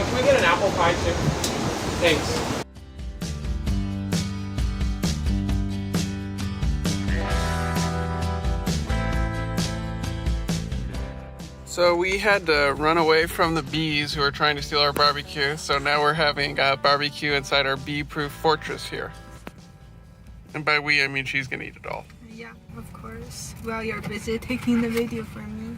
can we get an apple pie too? Thanks. So we had to run away from the bees who are trying to steal our barbecue. So now we're having a barbecue inside our bee-proof fortress here. And by we, I mean she's gonna eat it all. Yeah, of course. While you're busy taking the video for me.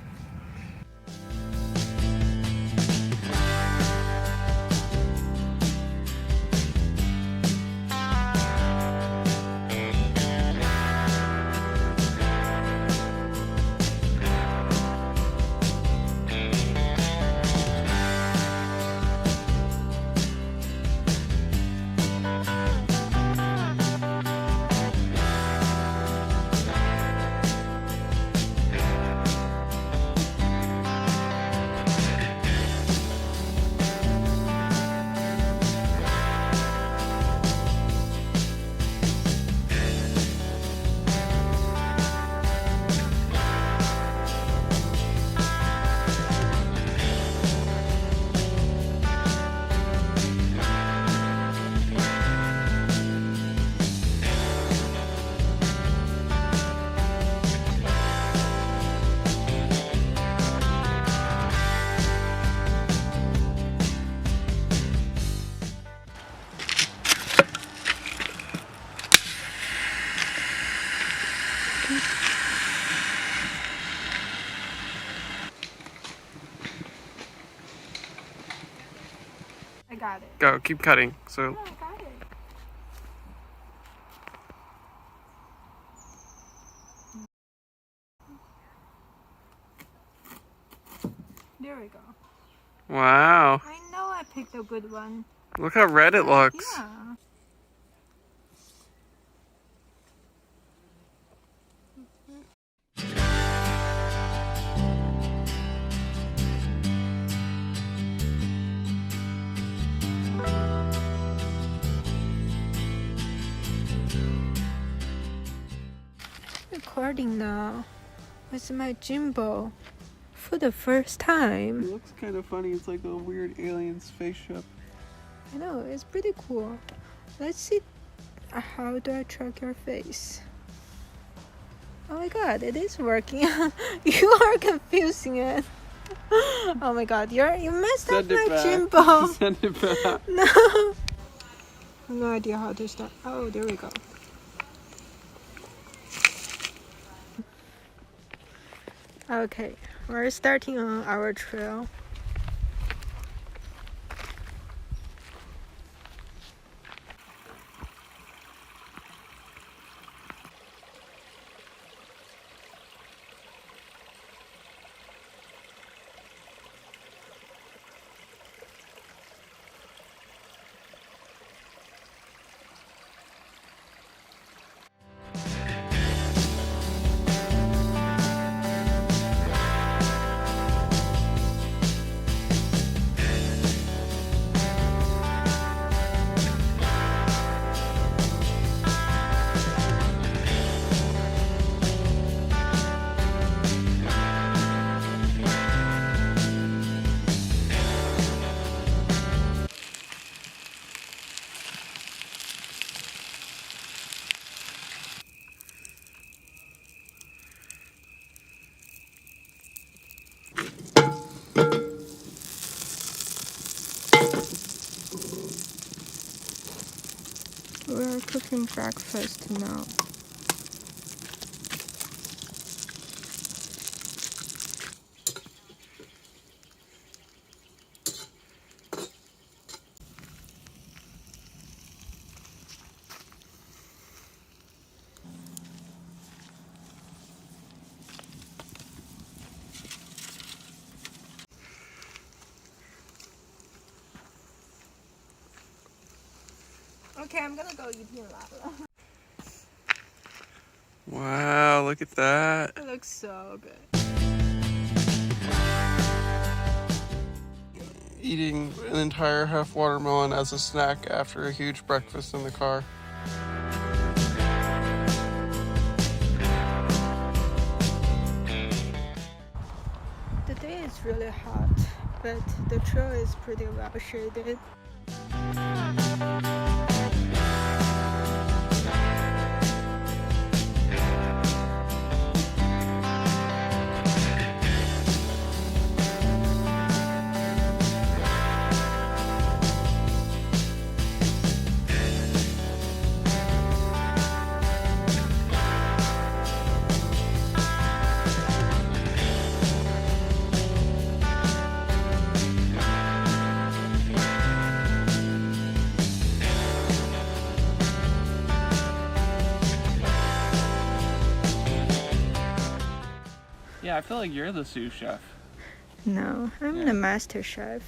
I got it. Go, keep cutting. So. Oh, I got it. There we go. Wow. I know I picked a good one. Look how red it looks. Yeah. Recording now with my gimbal for the first time. It looks kind of funny. It's like a weird alien spaceship. I know, it's pretty cool. Let's see, how do I track your face? Oh my god, it is working. You are confusing it. Oh my god, you messed up my gimbal. Send it back. No. I have no idea how to start. Oh, there we go. Okay, we're starting on our trail. We're cooking breakfast now. Okay, I'm gonna go eat your lava. Wow, look at that. It looks so good. Eating an entire half watermelon as a snack after a huge breakfast in the car. The day is really hot. but the trail is pretty well shaded. Yeah, I feel like you're the sous chef. No, I'm Yeah. the master chef.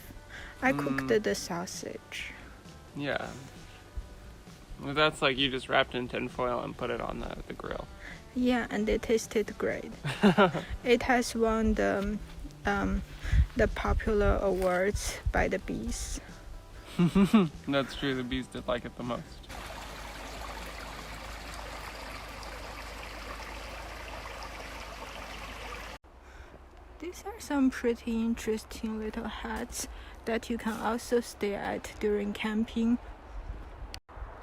I cooked the sausage. Yeah. Well, that's like you just wrapped in tinfoil and put it on the grill. Yeah, and it tasted great. It has won the popular awards by the bees. That's true, the bees did like it the most. These are some pretty interesting little huts that you can also stay at during camping.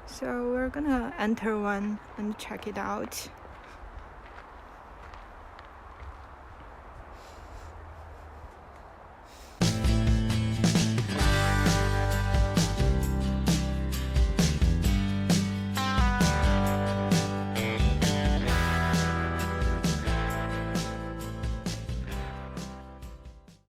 So we're gonna enter one and check it out.